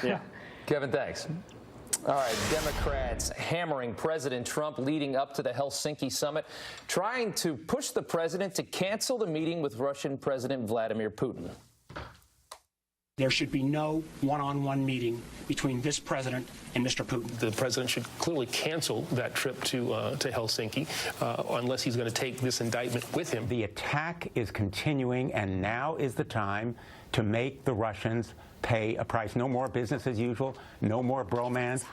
Yeah. Kevin, thanks. All right, Democrats hammering President Trump leading up to the Helsinki summit, trying to push the president to cancel the meeting with Russian President Vladimir Putin. There should be no one-on-one meeting between this president and Mr. Putin. The president should clearly cancel that trip to Helsinki unless he's going to take this indictment with him. The attack is continuing, and now is the time to make the Russians pay a price. No more business as usual, no more bromance.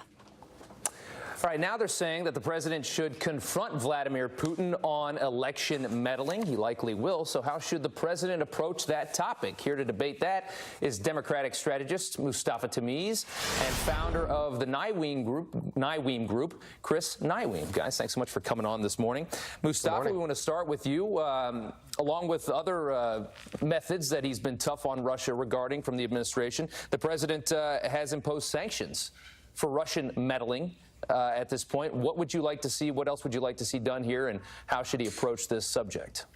All right, now they're saying that the president should confront Vladimir Putin on election meddling. He likely will. So how should the president approach that topic? Here to debate that is Democratic strategist Mustafa Tamiz and founder of the Neiweem Group, Chris Neiweem. Guys, thanks so much for coming on this morning. Mustafa, we want to start with you. Along with other methods that he's been tough on Russia regarding from the administration, the president has imposed sanctions for Russian meddling. At this point, what would you like to see? What else would you like to see done here, and how should he approach this subject?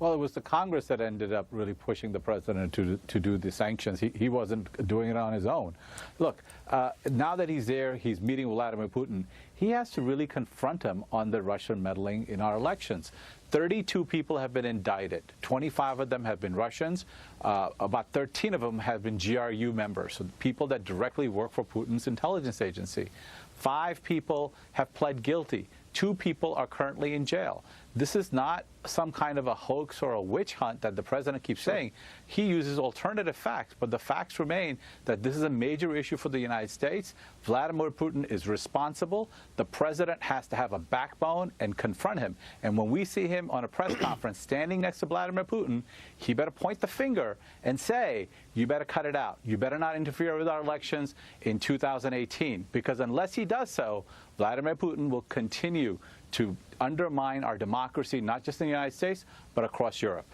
Well, it was the Congress that ended up really pushing the president to do the sanctions. He wasn't doing it on his own. Look, now that he's there, he's meeting with Vladimir Putin, he has to really confront him on the Russian meddling in our elections. 32 people have been indicted. 25 of them have been Russians. About 13 of them have been GRU members, so people that directly work for Putin's intelligence agency. 5 people have pled guilty. 2 people are currently in jail. This is not some kind of a hoax or a witch hunt that the president keeps saying. He uses alternative facts, but the facts remain that this is a major issue for the United States. Vladimir Putin is responsible. The president has to have a backbone and confront him. And when we see him on a press conference standing next to Vladimir Putin, he better point the finger and say, you better cut it out. You better not interfere with our elections in 2018, because unless he does so, Vladimir Putin will continue to undermine our democracy, not just in the United States, but across Europe.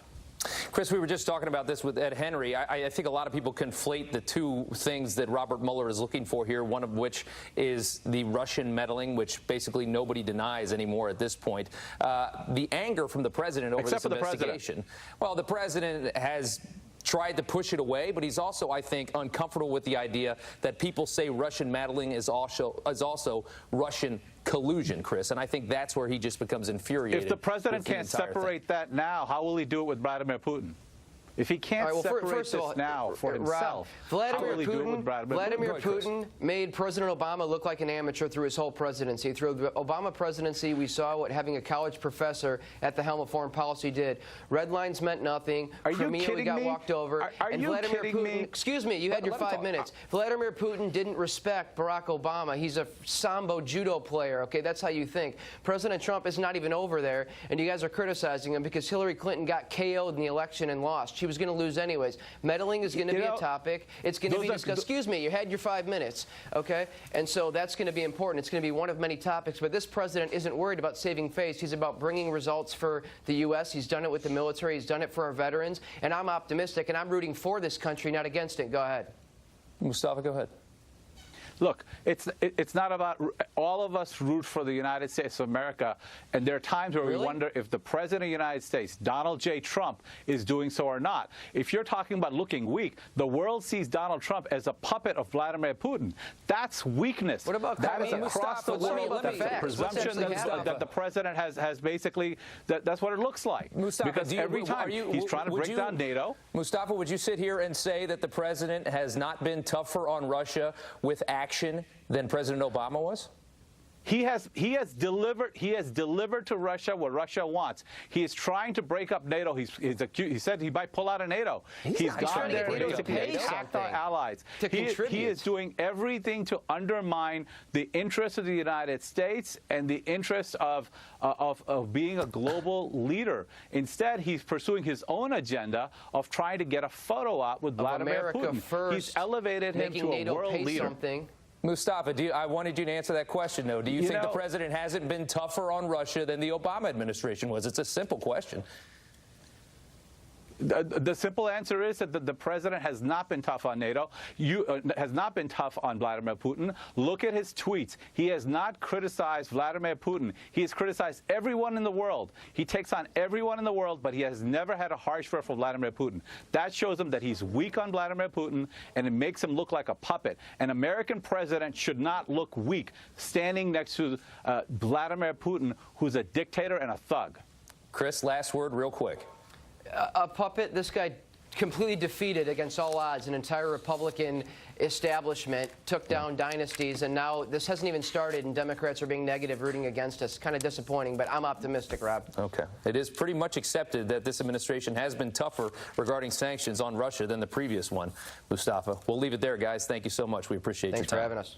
Chris, we were just talking about this with Ed Henry. I think a lot of people conflate the two things that Robert Mueller is looking for here, one of which is the Russian meddling, which basically nobody denies anymore at this point. The anger from the president over this investigation. Well, the president has tried to push it away, but he's also, I think, uncomfortable with the idea that people say Russian meddling is also Russian collusion, Chris, and I think that's where he just becomes infuriated. If the president can't separate that now, how will he do it with Vladimir Putin? If he can't separate this now for himself, Vladimir Putin made President Obama look like an amateur through his whole presidency. Through the Obama presidency, we saw what having a college professor at the helm of foreign policy did. Red lines meant nothing. Crimea, we got walked over. Are you kidding me? Excuse me, you had your 5 minutes. Vladimir Putin didn't respect Barack Obama. He's a sambo judo player, okay? That's how you think. President Trump is not even over there, and you guys are criticizing him because Hillary Clinton got KO'd in the election and lost. She was going to lose anyways. Meddling is going to be a topic. It's going to be discussed. Excuse me, you had your 5 minutes, okay? And so that's going to be important. It's going to be one of many topics. But this president isn't worried about saving face. He's about bringing results for the U.S. He's done it with the military. He's done it for our veterans. And I'm optimistic, and I'm rooting for this country, not against it. Go ahead. Mustafa, go ahead. Look, it's not about all of us root for the United States of America, and there are times where we wonder if the President of the United States, Donald J. Trump, is doing so or not. If you're talking about looking weak, the world sees Donald Trump as a puppet of Vladimir Putin. That's weakness. What about that is across the world. That's the presumption that the President has basically, that's what it looks like. Mustafa, because every time he's trying to break down NATO. Mustafa, would you sit here and say that the President has not been tougher on Russia with action than President Obama was? He has delivered to Russia what Russia wants. He is trying to break up NATO. He said he might pull out of NATO. He's gone there and basically attacked our allies. He is doing everything to undermine the interests of the United States and the interests of being a global leader. Instead, he's pursuing his own agenda of trying to get a photo out with Vladimir Putin. He's elevated him to a world leader. Mustafa, I wanted you to answer that question, though. Do you think the president hasn't been tougher on Russia than the Obama administration was? It's a simple question. The simple answer is that the president has not been tough on NATO. Has not been tough on Vladimir Putin. Look at his tweets. He has not criticized Vladimir Putin. He has criticized everyone in the world. He takes on everyone in the world, but he has never had a harsh word for Vladimir Putin. That shows him that he's weak on Vladimir Putin, and it makes him look like a puppet. An American president should not look weak standing next to Vladimir Putin, who's a dictator and a thug. Chris, last word real quick. A puppet. This guy completely defeated against all odds an entire Republican establishment, took down dynasties, and now this hasn't even started, and Democrats are being negative, rooting against us. Kind of disappointing, but I'm optimistic, Rob. Okay. It is pretty much accepted that this administration has been tougher regarding sanctions on Russia than the previous one, Mustafa. We'll leave it there, guys. Thank you so much. We appreciate your time. Thanks for having us.